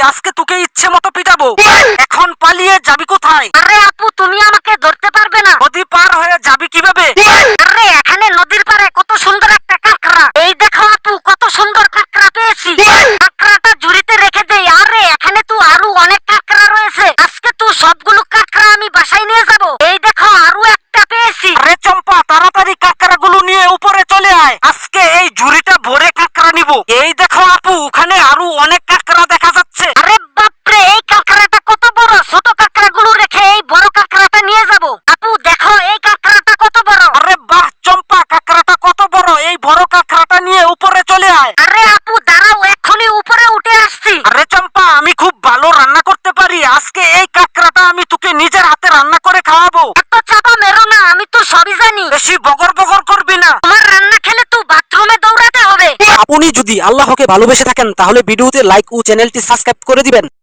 আজকে তোকে ইচ্ছে মতো পিটাবো। এখন পালিয়ে যাবি কোথায়? আরে আপু, তুমি আমাকে ধরতে পারবে না। নদী পার হয়ে যাবি কিভাবে? আরে এখানে নদীর পাড়ে কত সুন্দর একটা কাঁকড়া। এই দেখো আপু, কত সুন্দর কাঁকড়া পেয়েছি। কাঁকড়াটা ঝুড়িতে রেখে দেই। আরে এখানে তো আরো অনেক কাঁকড়া রয়েছে। আজকে তো সবগুলো কাঁকড়া আমি বাসায় নিয়ে যাব। এই দেখো আরো একটা পেয়েছি। আরে চম্পা, তাড়াতাড়ি কাঁকড়াগুলো নিয়ে উপরে চলে আয়। আজকে এই ঝুড়িটা ভরে কাঁকড়া নিব। এই দেখো আপু, ওখানে আরো অনেক কাঁকড়া দেখা যাচ্ছে। আরে বাপরে, এই কাঁকড়াটা কত বড়। ছোট কাঁকড়াগুলো রেখে এই বড় কাঁকড়াটা নিয়ে যাব। আপু দেখো, এই কাঁকড়াটা কত বড়। আরে বাহ চম্পা, কাঁকড়াটা কত বড়। এই বড় কাঁকড়াটা নিয়ে উপরে চলে আয়। আরে আপু দাঁড়াও, এক্ষুনি উপরে উঠে আসছি। আরে চম্পা, আমি খুব ভালো রান্না করতে পারি। আজকে এই কাঁকড়াটা আমি তোকে নিজের হাতে রান্না করে খাওয়াবো। এত চাপা মেরো না, আমি তো সবই জানি। বেশি বগর বগর করবি না। তোমার রান্না খেলে তো বাথরুমে দৌড়াতে হবে। আপনি যদি আল্লাহকে ভালোবেসে থাকেন তাহলে ভিডিওতে লাইক ও চ্যানেলটি সাবস্ক্রাইব করে দিবেন।